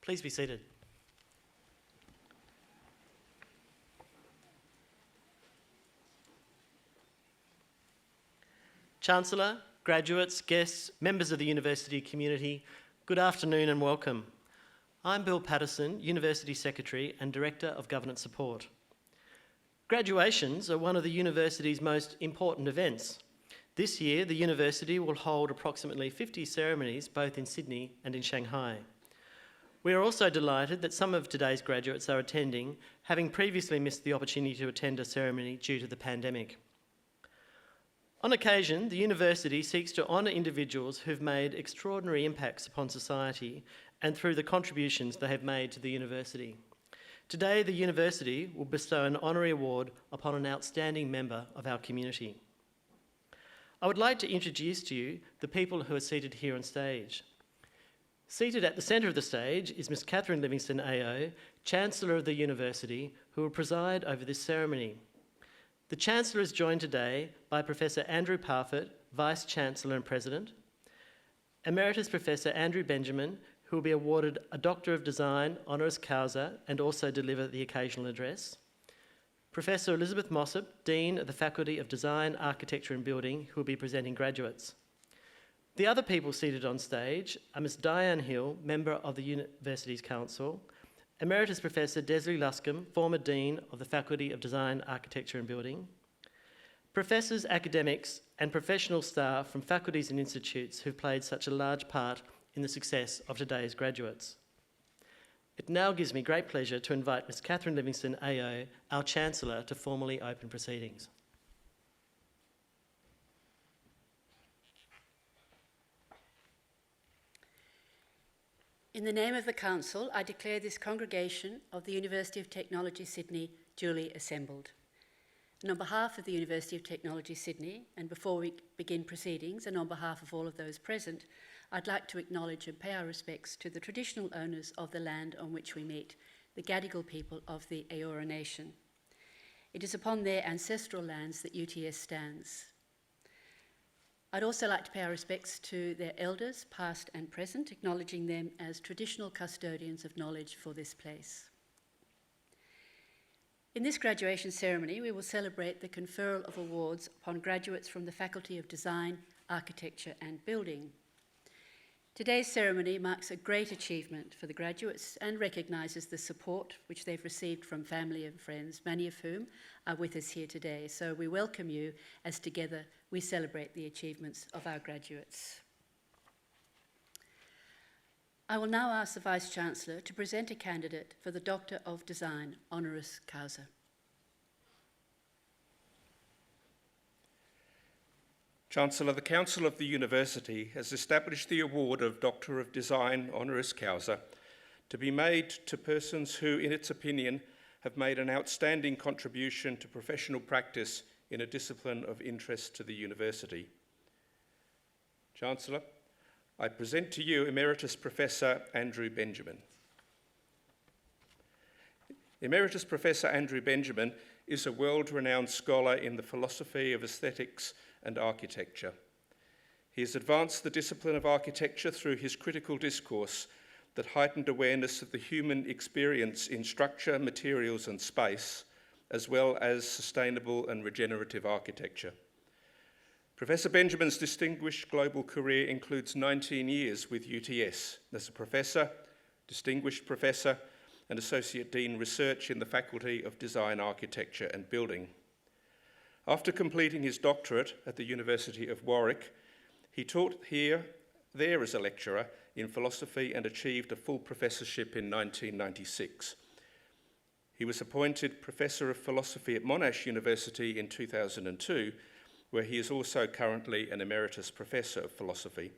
Please be seated. Chancellor, graduates, guests, members of the university community, good afternoon and welcome. I'm Bill Patterson, University Secretary and Director of Governance Support. Graduations are one of the university's most important events. This year, the university will hold approximately 50 ceremonies both in Sydney and in Shanghai. We are also delighted that some of today's graduates are attending, having previously missed the opportunity to attend a ceremony due to the pandemic. On occasion, the university seeks to honour individuals who've made extraordinary impacts upon society and through the contributions they have made to the university. Today, the university will bestow an honorary award upon an outstanding member of our community. I would like to introduce to you the people who are seated here on stage. Seated at the centre of the stage is Ms. Catherine Livingstone AO, Chancellor of the University, who will preside over this ceremony. The Chancellor is joined today by Professor Andrew Parfitt, Vice-Chancellor and President, Emeritus Professor Andrew Benjamin, who will be awarded a Doctor of Design honoris causa and also deliver the occasional address, Professor Elizabeth Mossop, Dean of the Faculty of Design, Architecture and Building, who will be presenting graduates. The other people seated on stage are Ms. Diane Hill, Member of the University's Council, Emeritus Professor Desley Luscombe, former Dean of the Faculty of Design, Architecture and Building, professors, academics and professional staff from faculties and institutes who've played such a large part in the success of today's graduates. It now gives me great pleasure to invite Ms. Catherine Livingstone AO, our Chancellor, to formally open proceedings. In the name of the Council, I declare this congregation of the University of Technology Sydney duly assembled. And on behalf of the University of Technology Sydney, and before we begin proceedings, and on behalf of all of those present, I'd like to acknowledge and pay our respects to the traditional owners of the land on which we meet, the Gadigal people of the Eora Nation. It is upon their ancestral lands that UTS stands. I'd also like to pay our respects to their elders, past and present, acknowledging them as traditional custodians of knowledge for this place. In this graduation ceremony, we will celebrate the conferral of awards upon graduates from the Faculty of Design, Architecture and Building. Today's ceremony marks a great achievement for the graduates and recognises the support which they've received from family and friends, many of whom are with us here today. So we welcome you as together we celebrate the achievements of our graduates. I will now ask the Vice-Chancellor to present a candidate for the Doctor of Design honoris causa. Chancellor, the Council of the University has established the award of Doctor of Design honoris causa to be made to persons who, in its opinion, have made an outstanding contribution to professional practice in a discipline of interest to the University. Chancellor, I present to you Emeritus Professor Andrew Benjamin. Emeritus Professor Andrew Benjamin is a world-renowned scholar in the philosophy of aesthetics and architecture. He has advanced the discipline of architecture through his critical discourse that heightened awareness of the human experience in structure, materials and space, as well as sustainable and regenerative architecture. Professor Benjamin's distinguished global career includes 19 years with UTS as a professor, distinguished professor and Associate Dean Research in the Faculty of Design, Architecture and Building. After completing his doctorate at the University of Warwick, he taught there as a lecturer in philosophy and achieved a full professorship in 1996. He was appointed Professor of Philosophy at Monash University in 2002, where he is also currently an Emeritus Professor of Philosophy.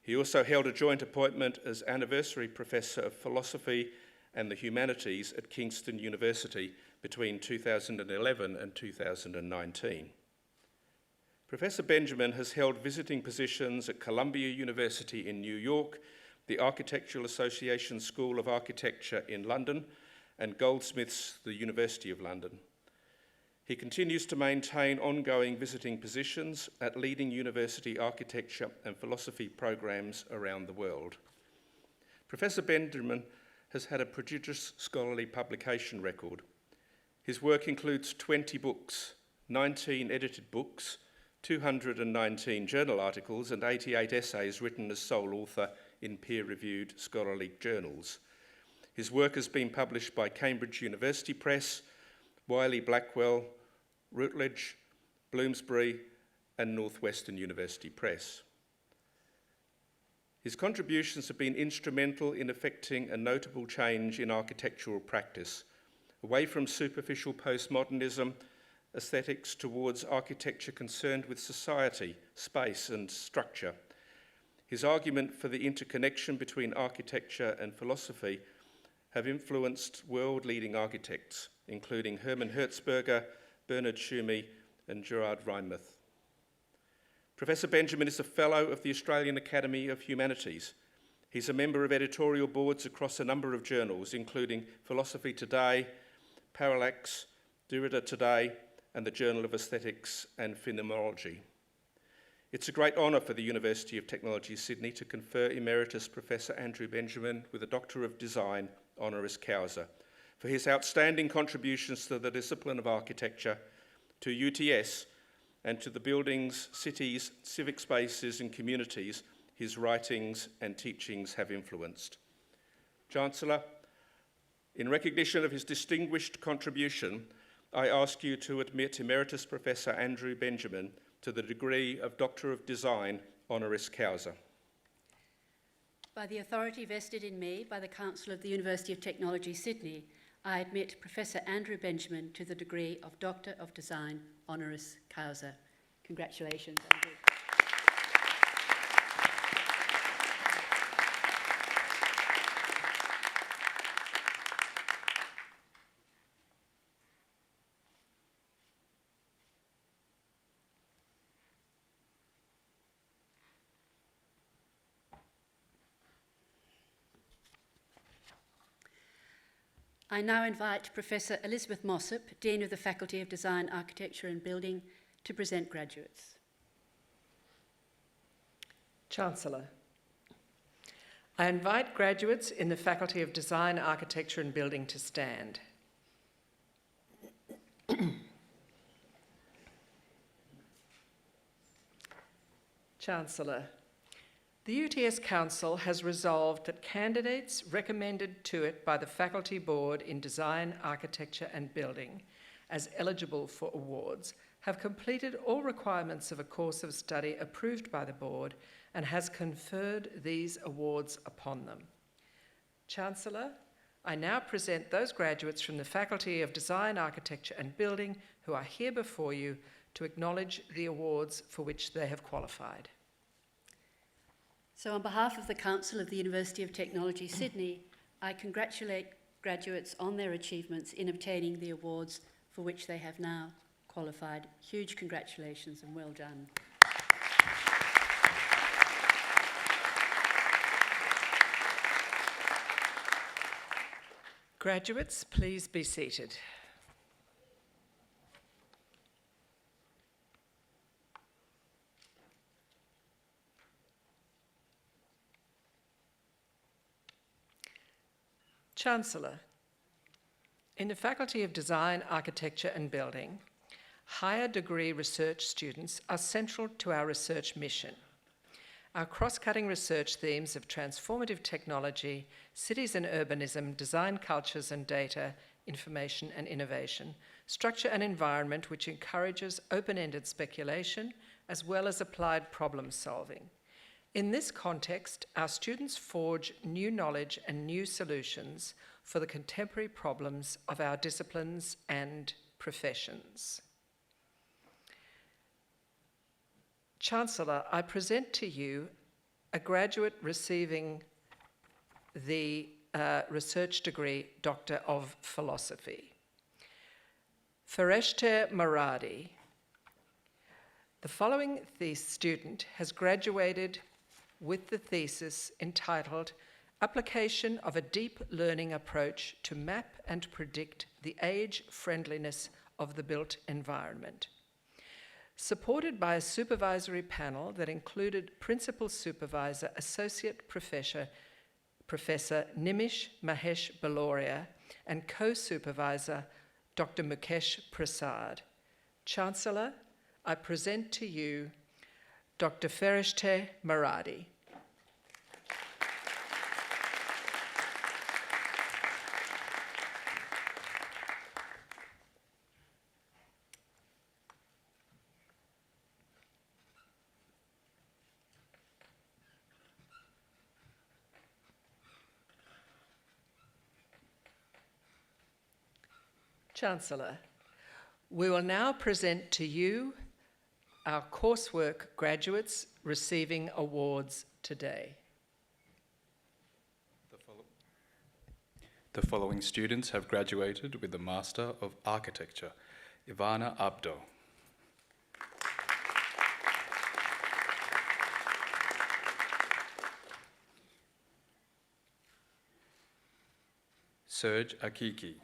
He also held a joint appointment as Anniversary Professor of Philosophy and the Humanities at Kingston University between 2011 and 2019. Professor Benjamin has held visiting positions at Columbia University in New York, the Architectural Association School of Architecture in London, and Goldsmiths, the University of London. He continues to maintain ongoing visiting positions at leading university architecture and philosophy programs around the world. Professor Benjamin has had a prodigious scholarly publication record. His work includes 20 books, 19 edited books, 219 journal articles, and 88 essays written as sole author in peer-reviewed scholarly journals. His work has been published by Cambridge University Press, Wiley-Blackwell, Routledge, Bloomsbury, and Northwestern University Press. His contributions have been instrumental in effecting a notable change in architectural practice, away from superficial postmodernism aesthetics towards architecture concerned with society, space, and structure. His argument for the interconnection between architecture and philosophy have influenced world-leading architects, including Hermann Hertzberger, Bernard Tschumi, and Gerard Reimuth. Professor Benjamin is a Fellow of the Australian Academy of Humanities. He's a member of editorial boards across a number of journals, including Philosophy Today, Parallax, Derrida Today, and the Journal of Aesthetics and Phenomenology. It's a great honour for the University of Technology, Sydney, to confer Emeritus Professor Andrew Benjamin with a Doctor of Design honoris causa for his outstanding contributions to the discipline of architecture, to UTS, and to the buildings, cities, civic spaces, and communities his writings and teachings have influenced. Chancellor, in recognition of his distinguished contribution, I ask you to admit Emeritus Professor Andrew Benjamin to the degree of Doctor of Design honoris causa. By the authority vested in me by the Council of the University of Technology, Sydney, I admit Professor Andrew Benjamin to the degree of Doctor of Design honoris causa. Congratulations, Andrew. I now invite Professor Elizabeth Mossop, Dean of the Faculty of Design, Architecture and Building, to present graduates. Chancellor, I invite graduates in the Faculty of Design, Architecture and Building to stand. Chancellor, the UTS Council has resolved that candidates recommended to it by the Faculty Board in Design, Architecture and Building as eligible for awards have completed all requirements of a course of study approved by the Board and has conferred these awards upon them. Chancellor, I now present those graduates from the Faculty of Design, Architecture and Building who are here before you to acknowledge the awards for which they have qualified. So on behalf of the Council of the University of Technology, Sydney, I congratulate graduates on their achievements in obtaining the awards for which they have now qualified. Huge congratulations and well done. Graduates, please be seated. Chancellor, in the Faculty of Design, Architecture and Building, higher degree research students are central to our research mission. Our cross-cutting research themes of transformative technology, cities and urbanism, design cultures and data, information and innovation, structure and environment, which encourages open-ended speculation as well as applied problem solving. In this context, our students forge new knowledge and new solutions for the contemporary problems of our disciplines and professions. Chancellor, I present to you a graduate receiving the research degree Doctor of Philosophy. Fereshte Maradi. The following student has graduated with the thesis entitled Application of a Deep Learning Approach to Map and Predict the Age-Friendliness of the Built Environment. Supported by a supervisory panel that included Principal Supervisor, Associate Professor Professor Nimish Mahesh Baloria, and co-supervisor Dr. Mukesh Prasad. Chancellor, I present to you Dr. Ferishte Maradi. Chancellor, we will now present to you our coursework graduates receiving awards today. The following students have graduated with the Master of Architecture: Ivana Abdo, Serge Akiki,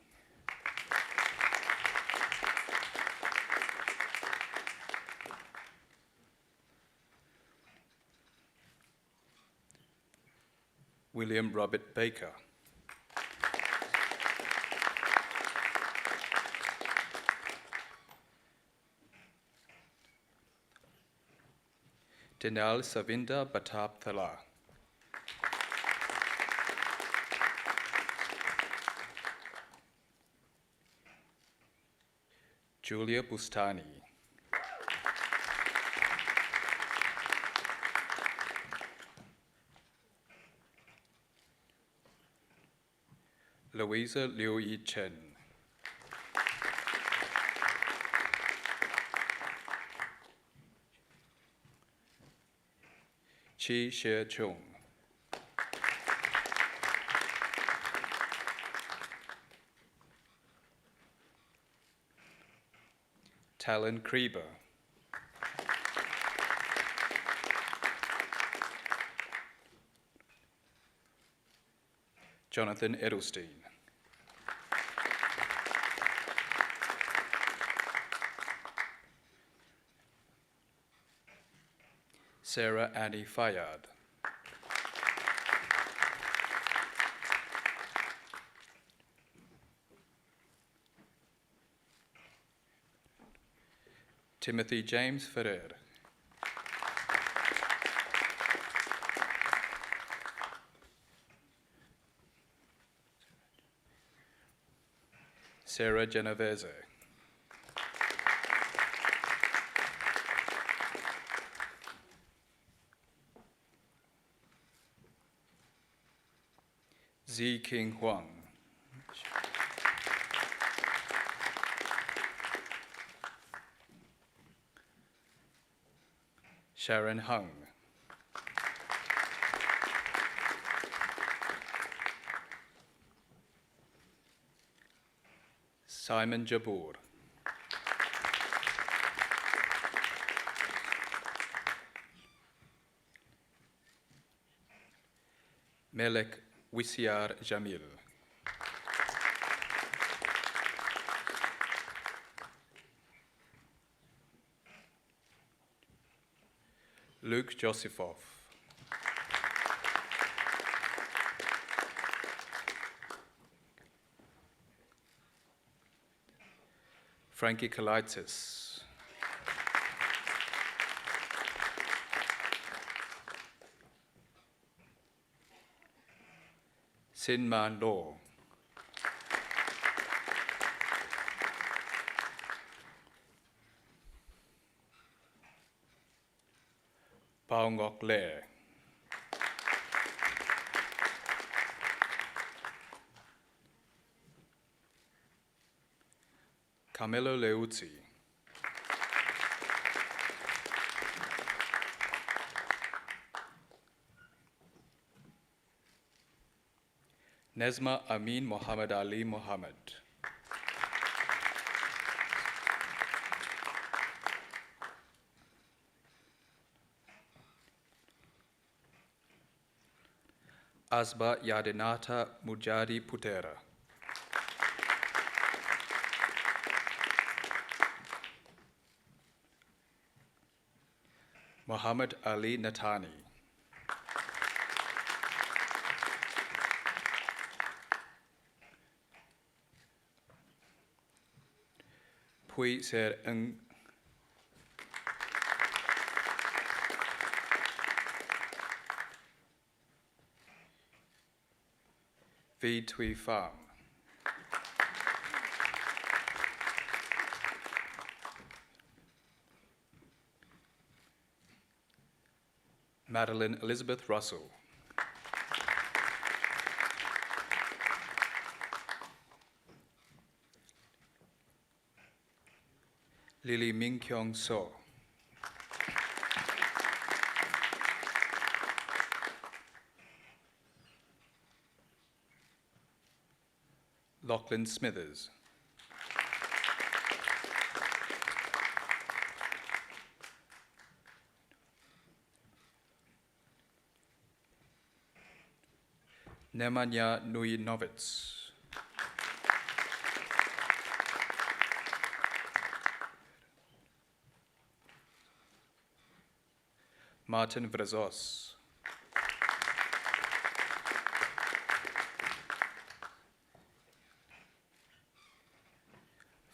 William Robert Baker, Denal Savinda Batap Thala, Julia Bustani, Louisa Liu Yi Chen, Chi Xie Chung, Talon Krieber, Jonathan Edelstein, Sarah Annie Fayad, Timothy James Ferrer, Sarah Genovese, Zi King Huang, Sharon Hung, Simon Jabour, Melek Wisiar Jamil, Luke Josephoff, Frankie Kalaitis, Sin Man Law, Pao Ngok Le, Carmelo Leuzzi, Nezma Amin Mohammed Ali Mohammed, Asba Yadinata Mujadi Putera, Muhammad Ali Natani, Hui Ser Ng. Vi Tui Pham. Madeline Elizabeth Russell. Lily Ming Kyung So. Lachlan Smithers. Nemanja Nujinovits. Martin Vrazos.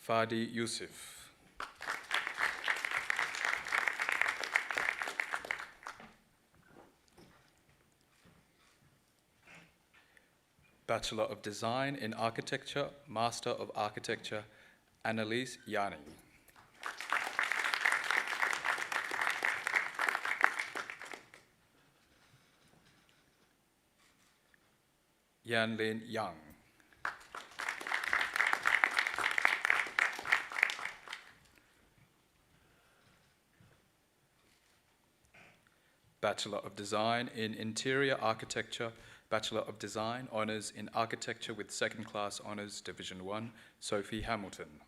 Fadi Yusuf. Bachelor of Design in Architecture, Master of Architecture, Annalise Yani. Yanlin Yang. Bachelor of Design in Interior Architecture, Bachelor of Design, Honours in Architecture with Second Class Honours, Division 1, Sophie Hamilton.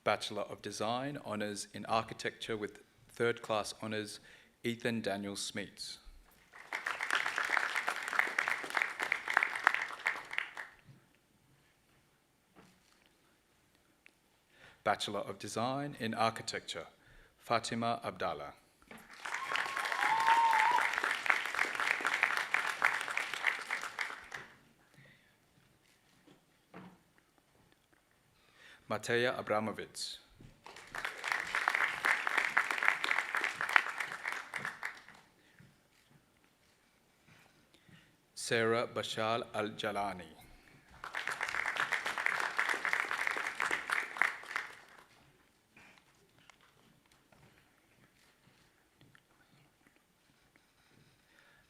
Bachelor of Design, Honours in Architecture with Third Class Honours, Ethan Daniel Smeets. Bachelor of Design in Architecture, Fatima Abdallah. Mateja Abramovic. Sarah Bashal Al-Jalani.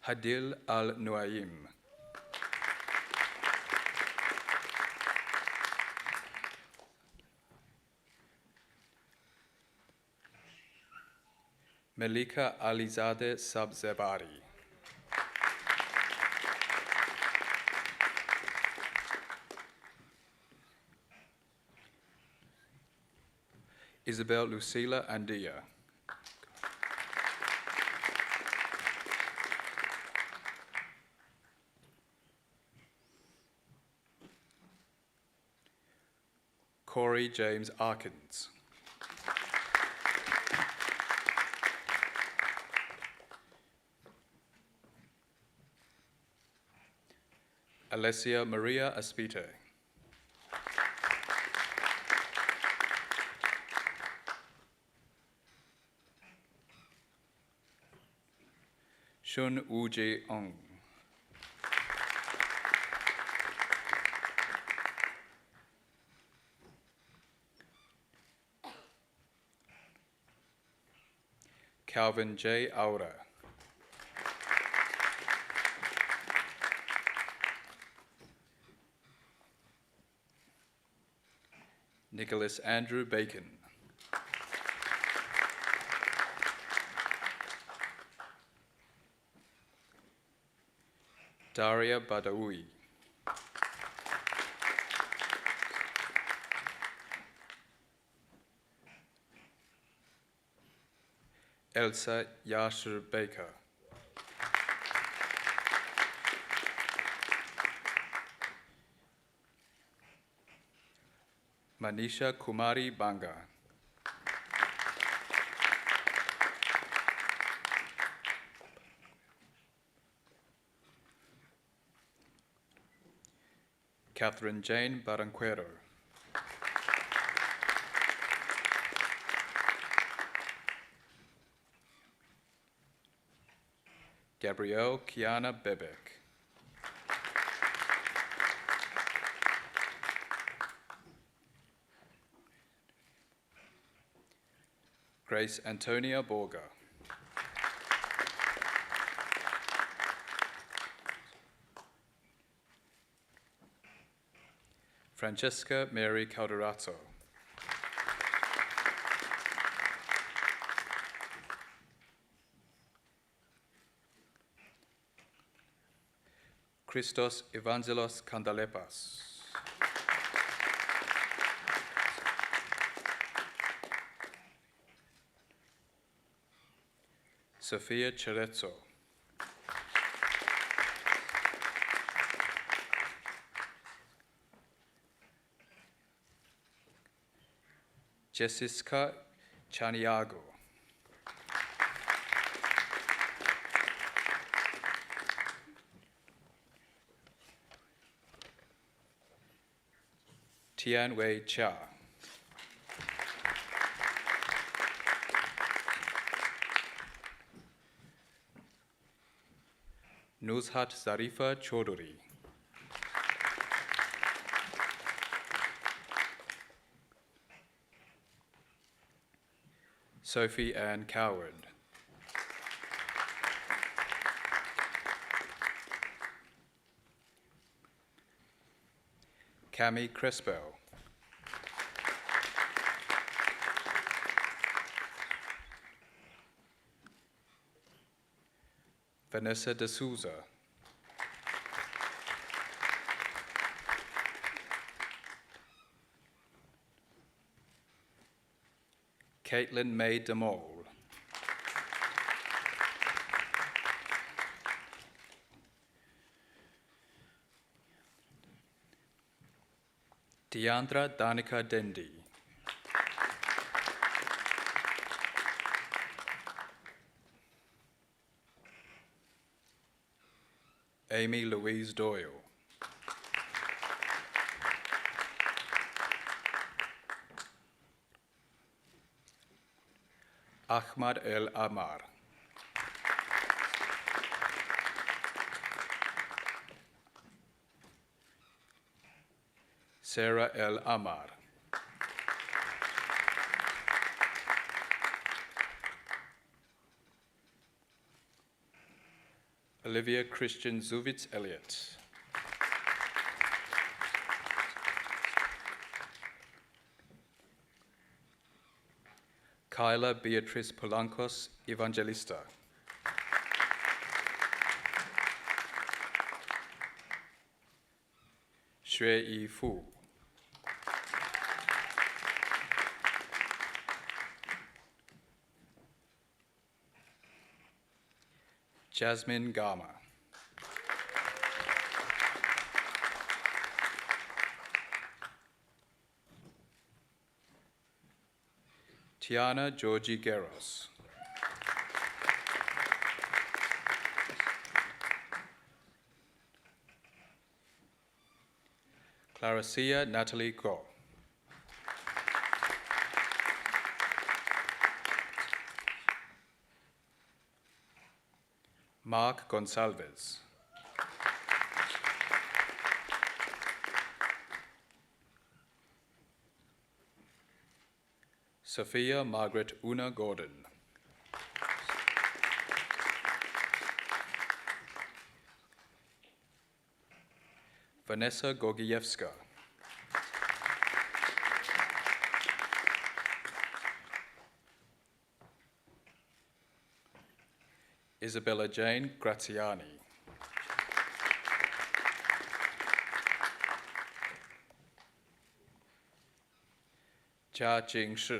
Hadil Al-Nuaim. Melika Alizadeh Sabzebari. Isabel Lucila Andia. Corey James Arkins. Alessia Maria Aspite. Shun Woo-jae Ong. Calvin J. Aura. Nicholas Andrew Bacon. Daria Badawi. Elsa Yasher Baker. Manisha Kumari Banga. Catherine Jane Baranquero. Gabrielle Kiana Bebek. Grace Antonia Borga. Francesca Mary Calderazzo. Christos Evangelos Kandalepas. Sofia Cerezzo. Jessica Chaniago. Tian Wei Cha. Nuzhat Zarifa Chaudhuri. Sophie Ann Coward. Cami Crespo. Vanessa De Souza. Caitlin May DeMole. Deandra Danica Dendi. Amy Louise Doyle. Ahmad El Amar. Sarah El Amar. Olivia Christian Zuvitz Elliott. Kyla Beatrice Polancos Evangelista. Xue Yi Fu. Jasmine Gama. Tiana Georgie Guerros. Claricia Natalie Go. Mark Gonsalves. Sophia Margaret Una Gordon. Vanessa Gogievska. Isabella Jane Graziani. Jia Jing Shi.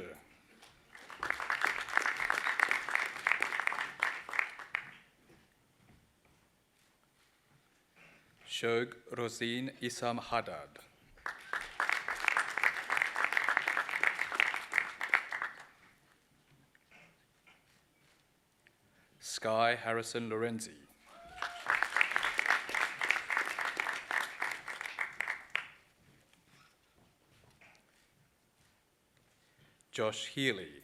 Shog Rosine Isam Haddad. Sky Harrison Lorenzi. Josh Healy.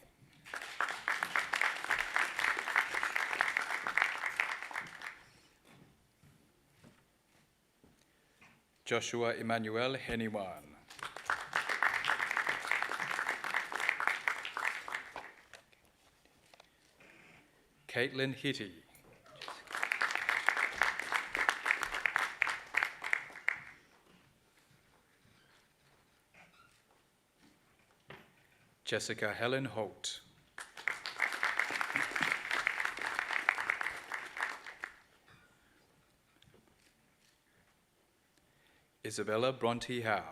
Joshua Emmanuel Heniwan. Caitlin Hitty. Jessica Helen Holt. Isabella Bronte Howe.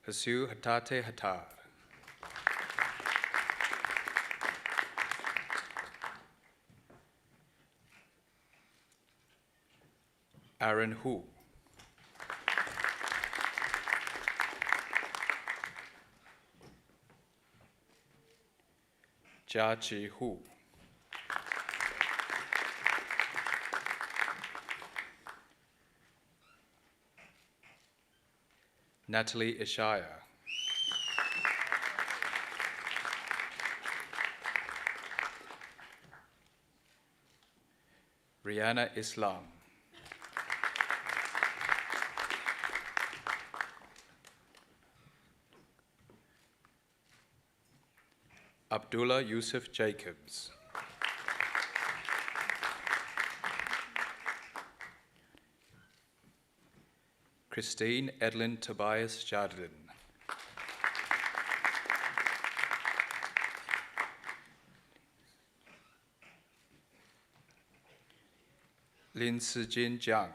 Hasu Hatate Hatar. Aaron Hu. Jia Chi Hu. Natalie Ishaya. Rihanna Islam. Abdullah Yusuf Jacobs. Christine Edlin Tobias Jardin. Lin Sijin Jiang.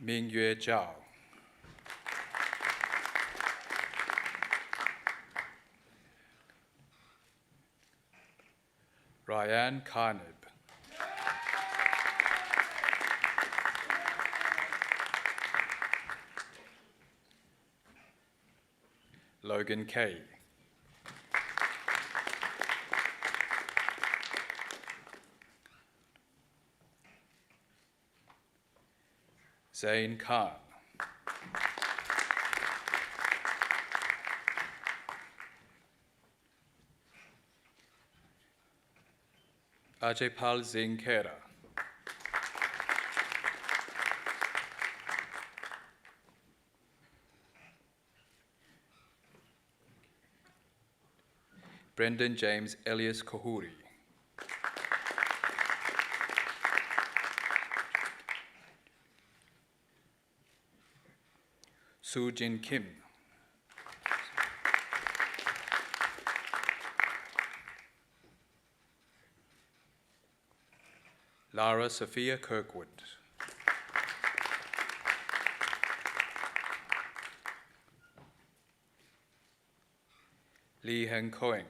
Mingyue Zhao. Ryan Carnib. Logan Kay. Zain Khan. Ajaypal Singh Khera. Brendan James Elias Kohuri. Soo Jin Kim. Lara Sophia Kirkwood. Lee Heng Koeng.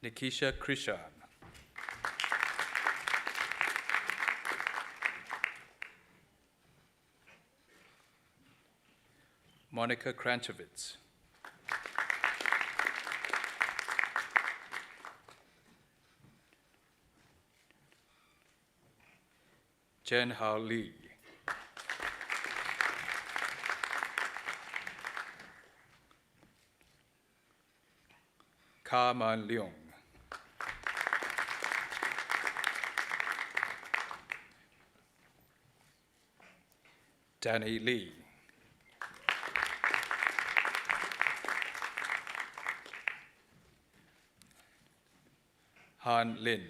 Nikisha Krishan. Monica Kranchevitz. Jen Hao Lee. Ka Man Leung. Danny Lee. Han Lin.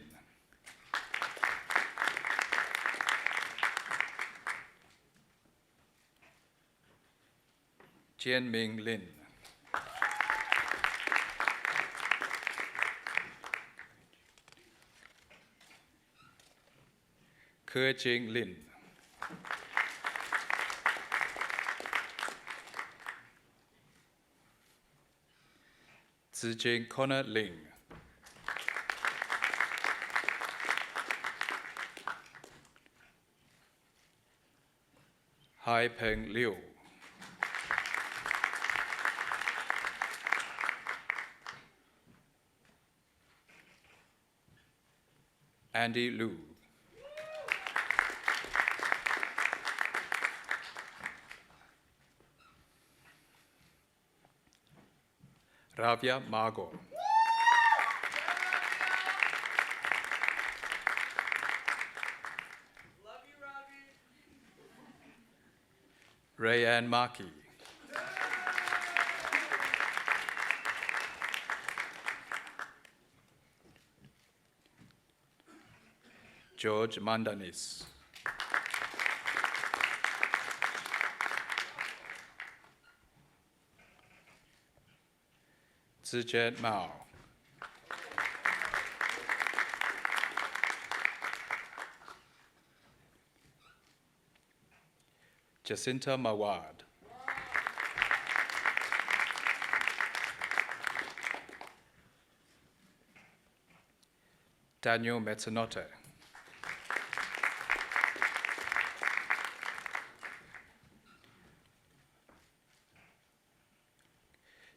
Jian Ming Lin. Ke Jing Lin. Zijing Connor Ling. Hai Peng Liu. Andy Liu. Ravya Margot. Rayanne Markey. George Mandanis. Zijian Mao. Jacinta Mawad. Daniel Mezzanotte.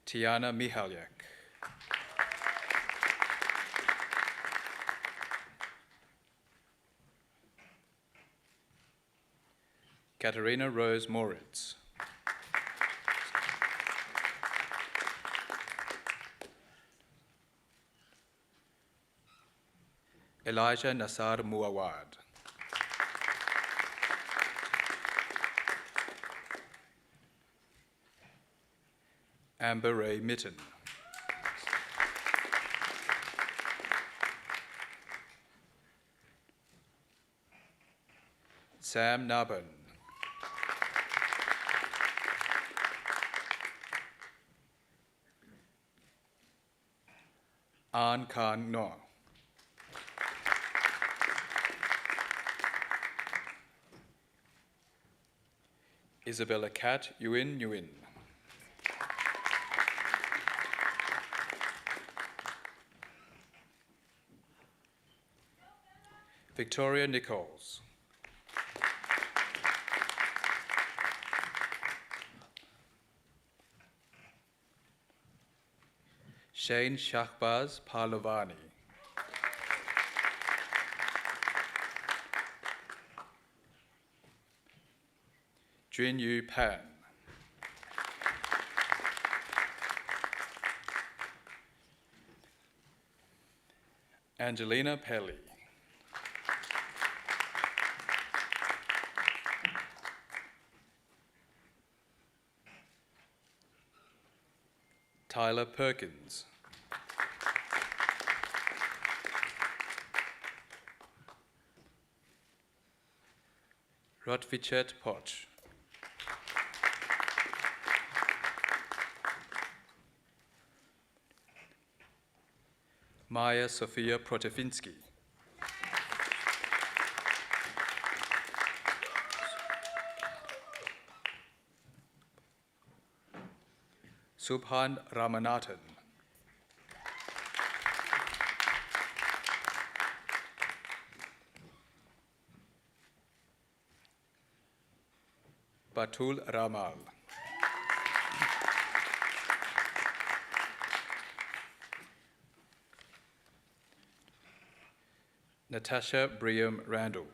Tiana Mihaljek. Katerina Rose Moritz. Elijah Nassar Muawad. Amber Ray Mitten. Sam Naban. An Khan No. Isabella Kat Nguyen. Victoria Nichols. Shane Shahbaz Parlovani. Jun Yu Pan. Angelina Pelly. Tyler Perkins. Rodvichet Poch. Maya Sofia Protefinsky. Subhan Ramanathan. Batul Ramal. Natasha Briam Randall.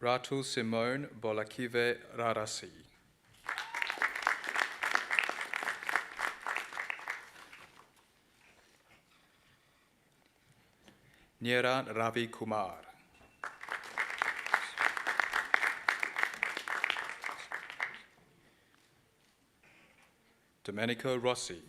Ratu Simone Bolakive Rarasi. Niran Ravi Kumar. Domenico Rossi.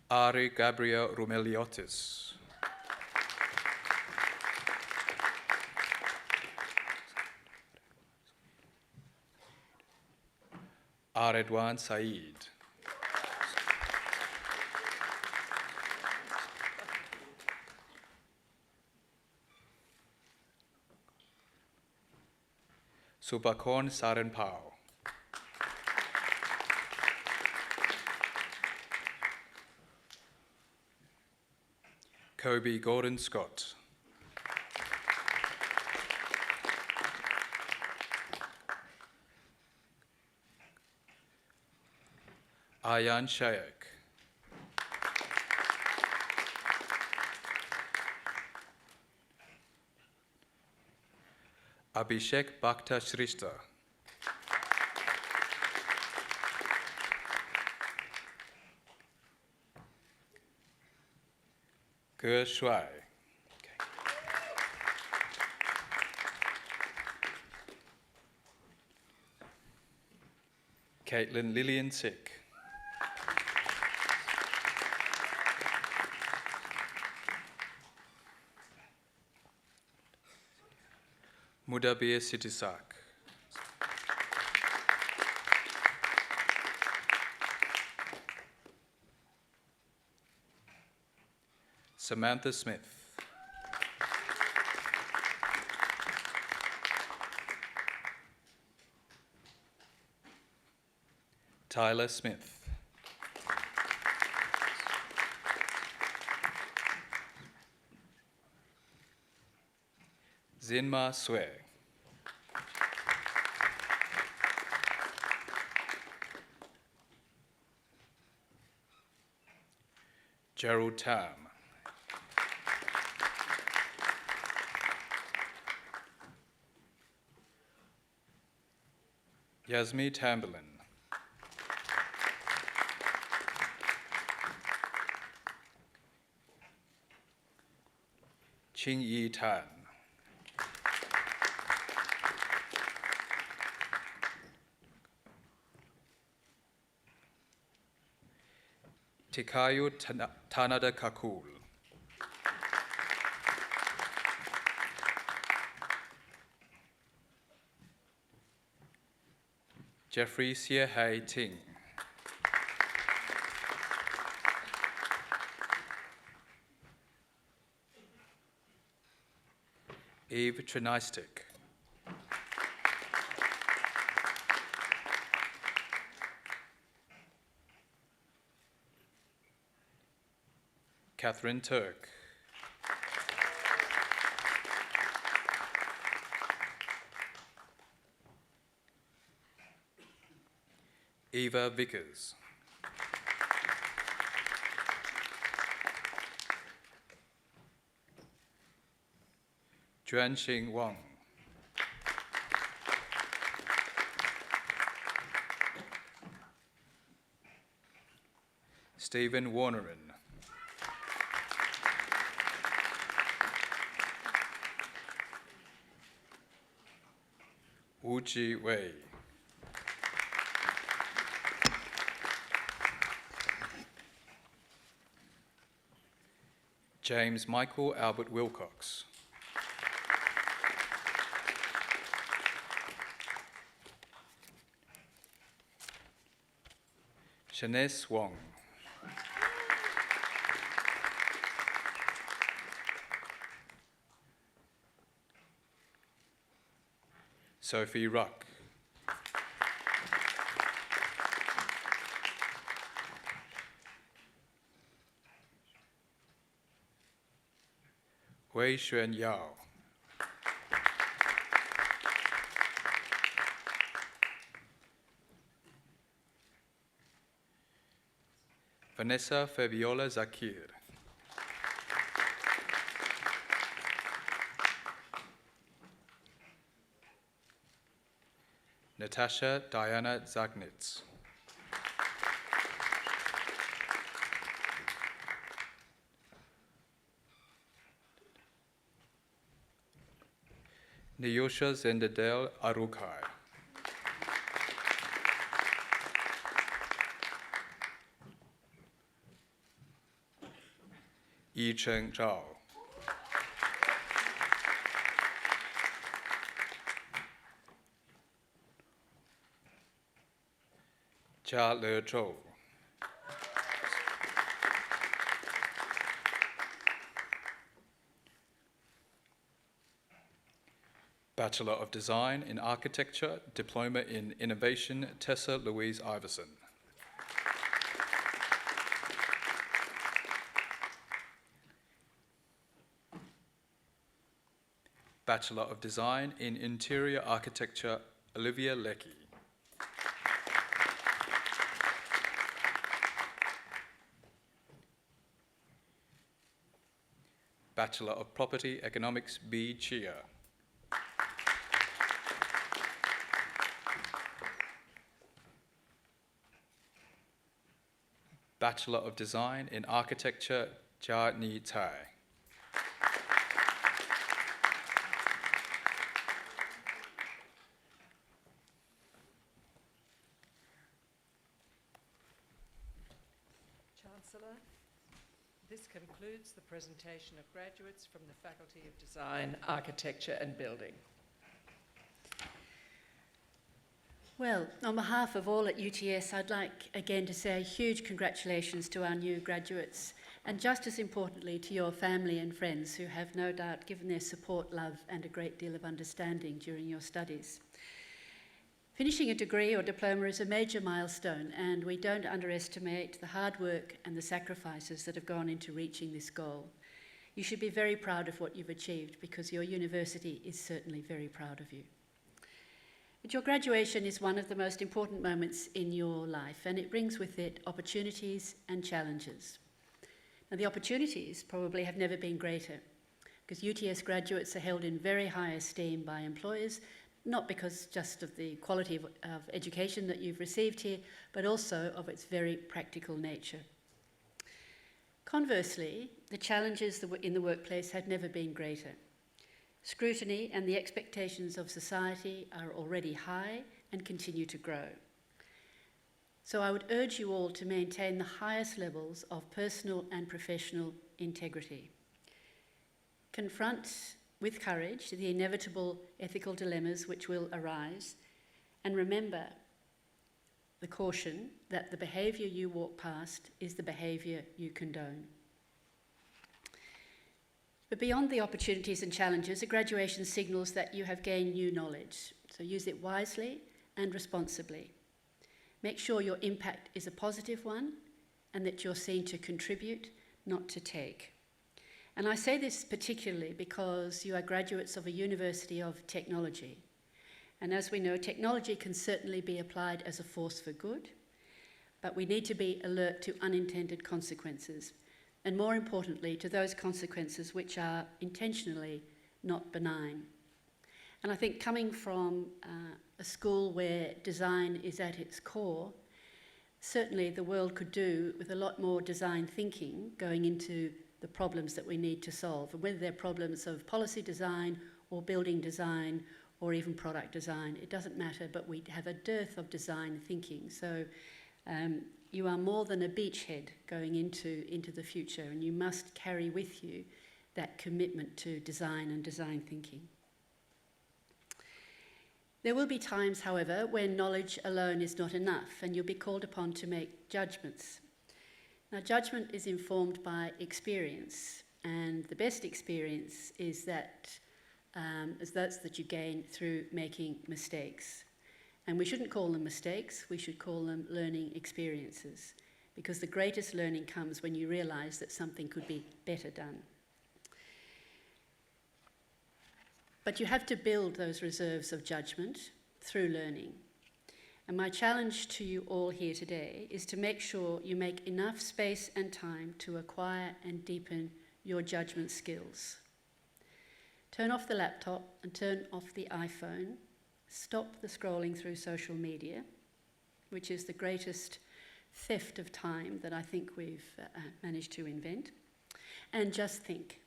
Ari Gabriel Rumeliotis. Aredwan Saeed. Subakon Sarenpao. Kobe Gordon Scott. Ayan Shayak. Abhishek Bhakta Shristha. Ge Shuai. Caitlin Lillian Sick. Mudabir Sitisak. Samantha Smith. Tyler Smith. Zinma Swe. Gerald Tam. Yasmi Tamberlin. Ching Yi Tan. Tikayo Tanada Kakul. Jeffrey Siehei Ting. Eve Trinistic. Catherine Turk. Eva Vickers. Juanxing Wang. Stephen Warnerin. Wu Ji Wei. James Michael Albert Wilcox. Shanice Wong. Sophie Ruck. Wei Xuan Yao. Vanessa Fabiola Zakir. Natasha Diana Zagnitz. Nyosha Zendadel Arukai. Yi Cheng Zhao. Jia Le Zhou. Bachelor of Design in Architecture, Diploma in Innovation, Tessa Louise Iverson. Bachelor of Design in Interior Architecture, Olivia Leckie. Bachelor of Property Economics, B. Chia. Bachelor of Design in Architecture, Jia Ni Tai. Chancellor, this concludes the presentation of graduates from the Faculty of Design, Architecture and Building. Well, on behalf of all at UTS, I'd like again to say a huge congratulations to our new graduates, and just as importantly to your family and friends who have no doubt given their support, love and a great deal of understanding during your studies. Finishing a degree or diploma is a major milestone, and we don't underestimate the hard work and the sacrifices that have gone into reaching this goal. You should be very proud of what you've achieved, because your university is certainly very proud of you. But your graduation is one of the most important moments in your life, and it brings with it opportunities and challenges. Now, the opportunities probably have never been greater, because UTS graduates are held in very high esteem by employers, not because just of the quality of education that you've received here, but also of its very practical nature. Conversely, the challenges in the workplace have never been greater. Scrutiny and the expectations of society are already high and continue to grow. So I would urge you all to maintain the highest levels of personal and professional integrity. Confront with courage the inevitable ethical dilemmas which will arise, and remember the caution that the behaviour you walk past is the behaviour you condone. But beyond the opportunities and challenges, a graduation signals that you have gained new knowledge, so use it wisely and responsibly. Make sure your impact is a positive one and that you're seen to contribute, not to take. And I say this particularly because you are graduates of a university of technology. And as we know, technology can certainly be applied as a force for good, but we need to be alert to unintended consequences, and more importantly, to those consequences which are intentionally not benign. And I think coming from a school where design is at its core, certainly the world could do with a lot more design thinking going into the problems that we need to solve, and whether they're problems of policy design or building design or even product design, it doesn't matter, but we have a dearth of design thinking. So you are more than a beachhead going into the future, and you must carry with you that commitment to design and design thinking. There will be times, however, when knowledge alone is not enough, and you'll be called upon to make judgments. Now, judgment is informed by experience, and the best experience is that's that you gain through making mistakes. And we shouldn't call them mistakes, we should call them learning experiences, because the greatest learning comes when you realise that something could be better done. But you have to build those reserves of judgment through learning. And my challenge to you all here today is to make sure you make enough space and time to acquire and deepen your judgment skills. Turn off the laptop and turn off the iPhone. Stop the scrolling through social media, which is the greatest theft of time that I think we've managed to invent. And just think.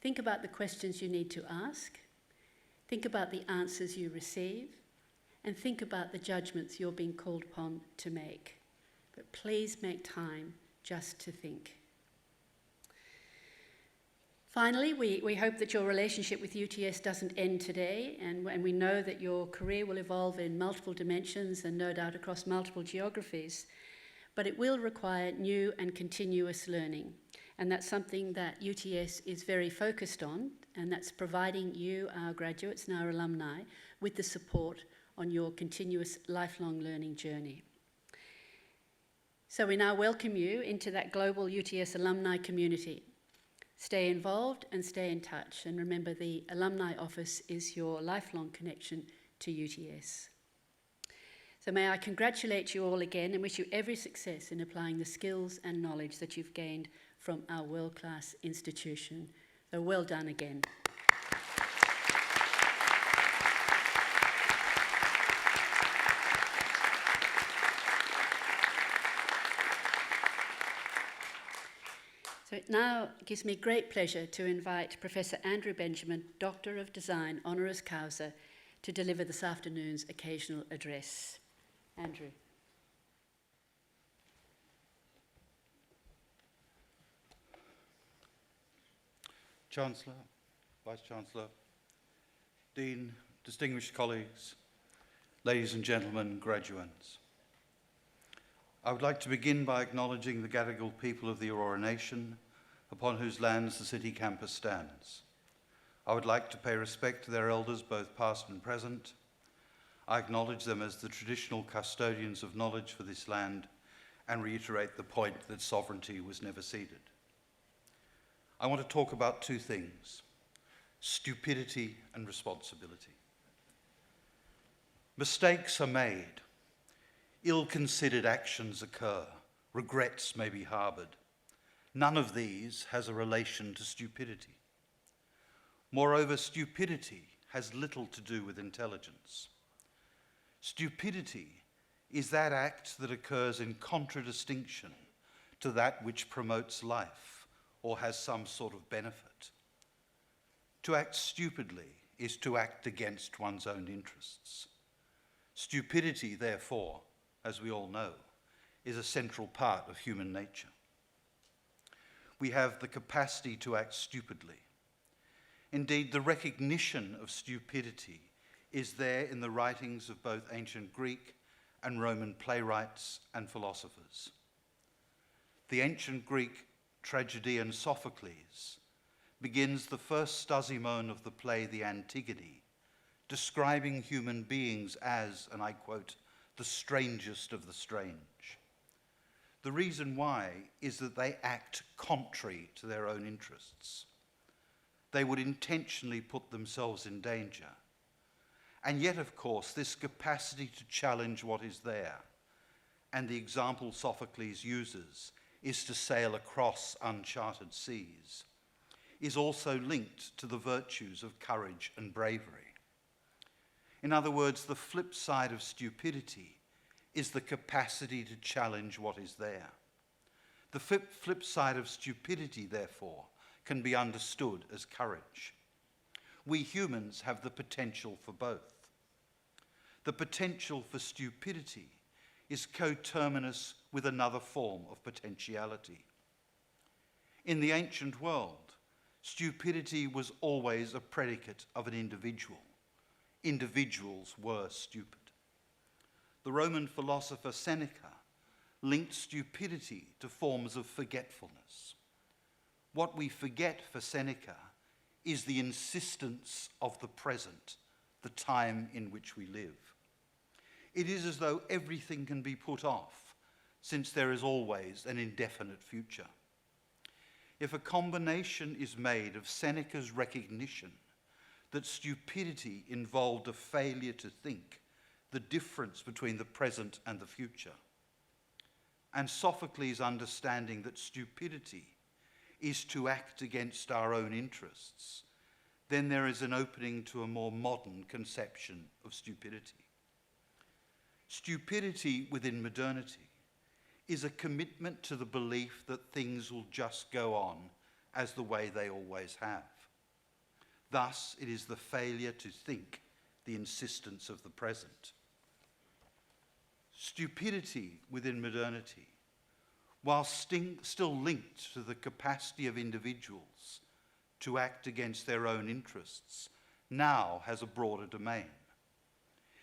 Think about the questions you need to ask. Think about the answers you receive. And think about the judgments you're being called upon to make. But please make time just to think. Finally, we hope that your relationship with UTS doesn't end today, and we know that your career will evolve in multiple dimensions and no doubt across multiple geographies, but it will require new and continuous learning. And that's something that UTS is very focused on, and that's providing you, our graduates and our alumni, with the support on your continuous lifelong learning journey. So we now welcome you into that global UTS alumni community. Stay involved and stay in touch, and remember the Alumni Office is your lifelong connection to UTS. So may I congratulate you all again and wish you every success in applying the skills and knowledge that you've gained from our world-class institution. So well done again. So it now gives me great pleasure to invite Professor Andrew Benjamin, Doctor of Design, honoris causa, to deliver this afternoon's occasional address. Andrew. Chancellor, Vice-Chancellor, Dean, distinguished colleagues, ladies and gentlemen, graduates. I would like to begin by acknowledging the Gadigal people of the Aurora Nation, upon whose lands the city campus stands. I would like to pay respect to their elders, both past and present. I acknowledge them as the traditional custodians of knowledge for this land and reiterate the point that sovereignty was never ceded. I want to talk about two things: stupidity and responsibility. Mistakes are made, ill-considered actions occur, regrets may be harboured. None of these has a relation to stupidity. Moreover, stupidity has little to do with intelligence. Stupidity is that act that occurs in contradistinction to that which promotes life or has some sort of benefit. To act stupidly is to act against one's own interests. Stupidity, therefore, as we all know, is a central part of human nature. We have the capacity to act stupidly. Indeed, the recognition of stupidity is there in the writings of both ancient Greek and Roman playwrights and philosophers. The ancient Greek tragedian Sophocles begins the first stazimon of the play The Antigone, describing human beings as, and I quote, the strangest of the strange. The reason why is that they act contrary to their own interests. They would intentionally put themselves in danger. And yet, of course, this capacity to challenge what is there, and the example Sophocles uses is to sail across uncharted seas, is also linked to the virtues of courage and bravery. In other words, the flip side of stupidity is the capacity to challenge what is there. The flip side of stupidity, therefore, can be understood as courage. We humans have the potential for both. The potential for stupidity is coterminous with another form of potentiality. In the ancient world, stupidity was always a predicate of an individual. Individuals were stupid. The Roman philosopher Seneca linked stupidity to forms of forgetfulness. What we forget for Seneca is the insistence of the present, the time in which we live. It is as though everything can be put off, since there is always an indefinite future. If a combination is made of Seneca's recognition that stupidity involved a failure to think the difference between the present and the future, and Sophocles' understanding that stupidity is to act against our own interests, then there is an opening to a more modern conception of stupidity. Stupidity within modernity is a commitment to the belief that things will just go on as the way they always have. Thus, it is the failure to think, the insistence of the present. Stupidity within modernity, while still linked to the capacity of individuals to act against their own interests, now has a broader domain.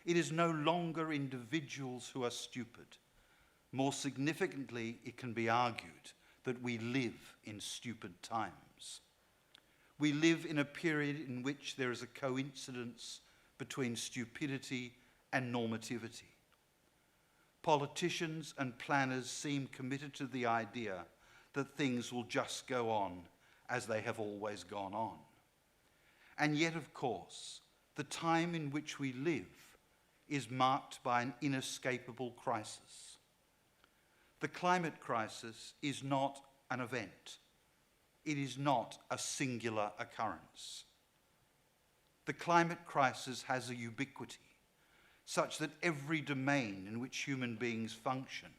It is no longer individuals who are stupid. More significantly, it can be argued that we live in stupid times. We live in a period in which there is a coincidence between stupidity and normativity. Politicians and planners seem committed to the idea that things will just go on as they have always gone on. And yet, of course, the time in which we live is marked by an inescapable crisis. The climate crisis is not an event. It is not a singular occurrence. The climate crisis has a ubiquity, such that every domain in which human beings function,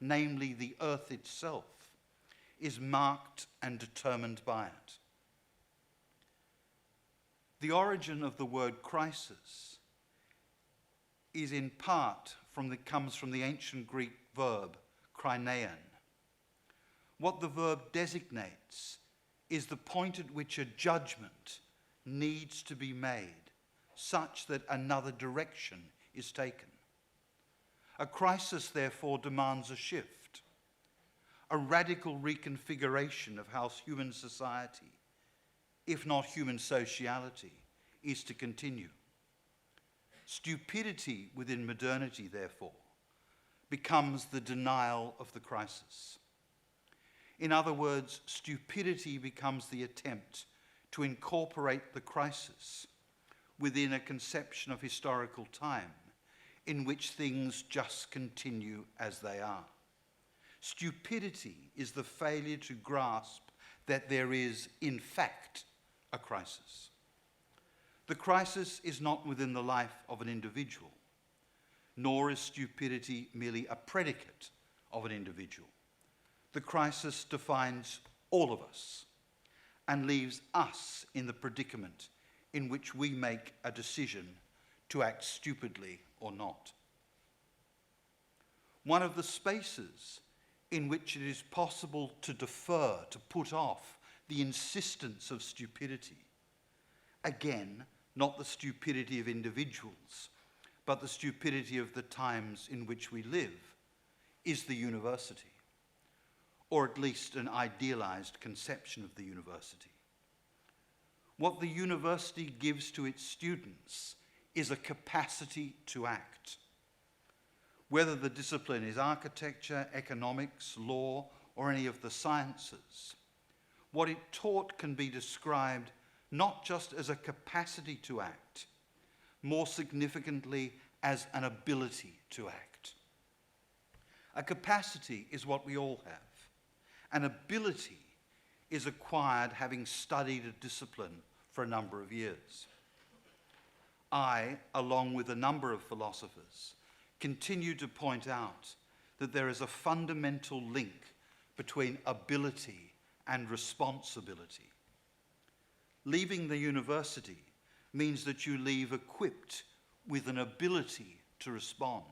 namely the earth itself, is marked and determined by it. The origin of the word crisis is in part comes from the ancient Greek verb krinein. What the verb designates is the point at which a judgment needs to be made such that another direction is taken. A crisis, therefore, demands a shift, a radical reconfiguration of how human society, if not human sociality, is to continue. Stupidity within modernity, therefore, becomes the denial of the crisis. In other words, stupidity becomes the attempt to incorporate the crisis within a conception of historical time in which things just continue as they are. Stupidity is the failure to grasp that there is, in fact, a crisis. The crisis is not within the life of an individual, nor is stupidity merely a predicate of an individual. The crisis defines all of us and leaves us in the predicament in which we make a decision to act stupidly or not. One of the spaces in which it is possible to defer, to put off the insistence of stupidity, again, not the stupidity of individuals, but the stupidity of the times in which we live, is the university, or at least an idealized conception of the university. What the university gives to its students is a capacity to act. Whether the discipline is architecture, economics, law, or any of the sciences, what it taught can be described not just as a capacity to act, more significantly as an ability to act. A capacity is what we all have. An ability is acquired having studied a discipline for a number of years. I, along with a number of philosophers, continue to point out that there is a fundamental link between ability and responsibility. Leaving the university means that you leave equipped with an ability to respond.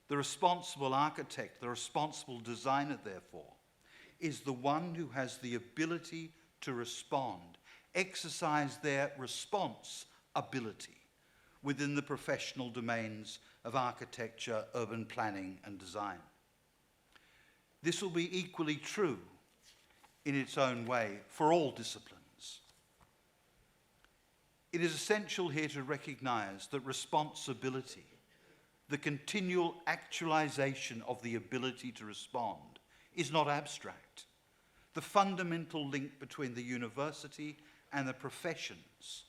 The responsible architect, the responsible designer, therefore, is the one who has the ability to respond, exercise their response ability within the professional domains of architecture, urban planning, and design. This will be equally true in its own way for all disciplines. It is essential here to recognize that responsibility, the continual actualization of the ability to respond, is not abstract. The fundamental link between the university and the professions,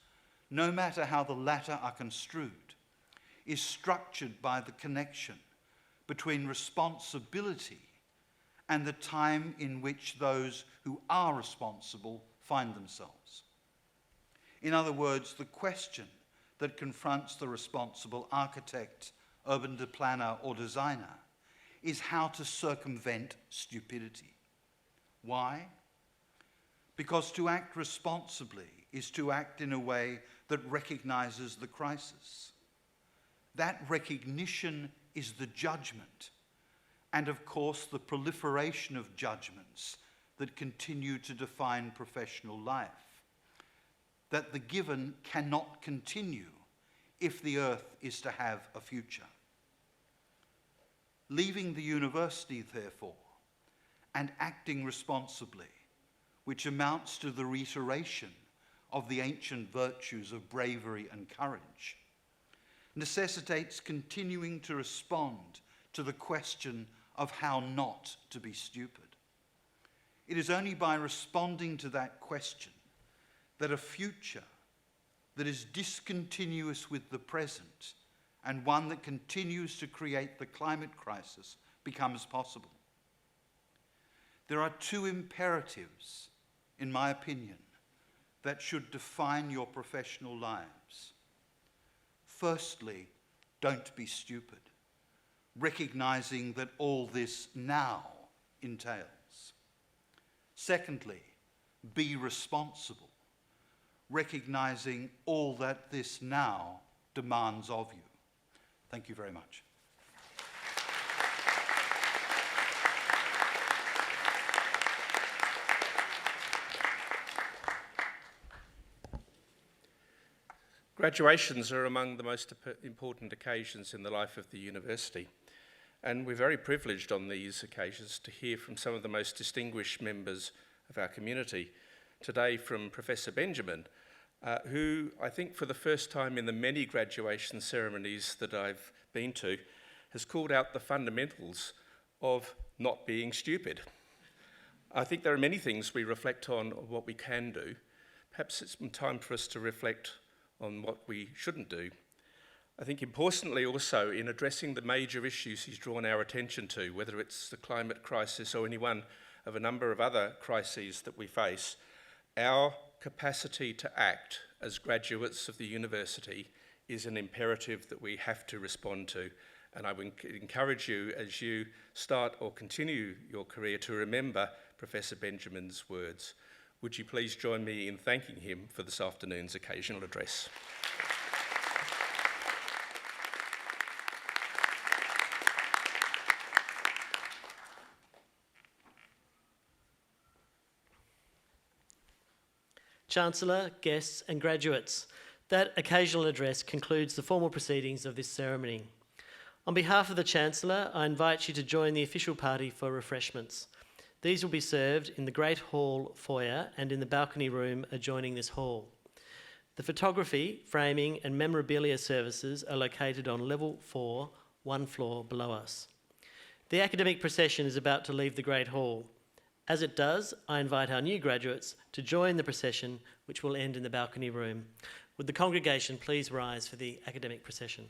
no matter how the latter are construed, is structured by the connection between responsibility and the time in which those who are responsible find themselves. In other words, the question that confronts the responsible architect, urban planner, or designer is how to circumvent stupidity. Why? Because to act responsibly is to act in a way that recognizes the crisis. That recognition is the judgment, and of course the proliferation of judgments that continue to define professional life. That the given cannot continue if the earth is to have a future. Leaving the university, therefore, and acting responsibly, which amounts to the reiteration of the ancient virtues of bravery and courage, necessitates continuing to respond to the question of how not to be stupid. It is only by responding to that question that a future that is discontinuous with the present and one that continues to create the climate crisis becomes possible. There are two imperatives, in my opinion, that should define your professional lives. Firstly, don't be stupid, recognizing that all this now entails. Secondly, be responsible, recognizing all that this now demands of you. Thank you very much. Graduations are among the most important occasions in the life of the university, and we're very privileged on these occasions to hear from some of the most distinguished members of our community. Today from Professor Benjamin, who I think for the first time in the many graduation ceremonies that I've been to, has called out the fundamentals of not being stupid. I think there are many things we reflect on what we can do. Perhaps it's time for us to reflect on what we shouldn't do. I think importantly also in addressing the major issues he's drawn our attention to, whether it's the climate crisis or any one of a number of other crises that we face, our capacity to act as graduates of the university is an imperative that we have to respond to. And I would encourage you as you start or continue your career to remember Professor Benjamin's words. Would you please join me in thanking him for this afternoon's occasional address? Chancellor, guests and graduates, that occasional address concludes the formal proceedings of this ceremony. On behalf of the Chancellor, I invite you to join the official party for refreshments. These will be served in the Great Hall foyer and in the balcony room adjoining this hall. The photography, framing and memorabilia services are located on level 4, one floor below us. The academic procession is about to leave the Great Hall. As it does, I invite our new graduates to join the procession, which will end in the balcony room. Would the congregation please rise for the academic procession?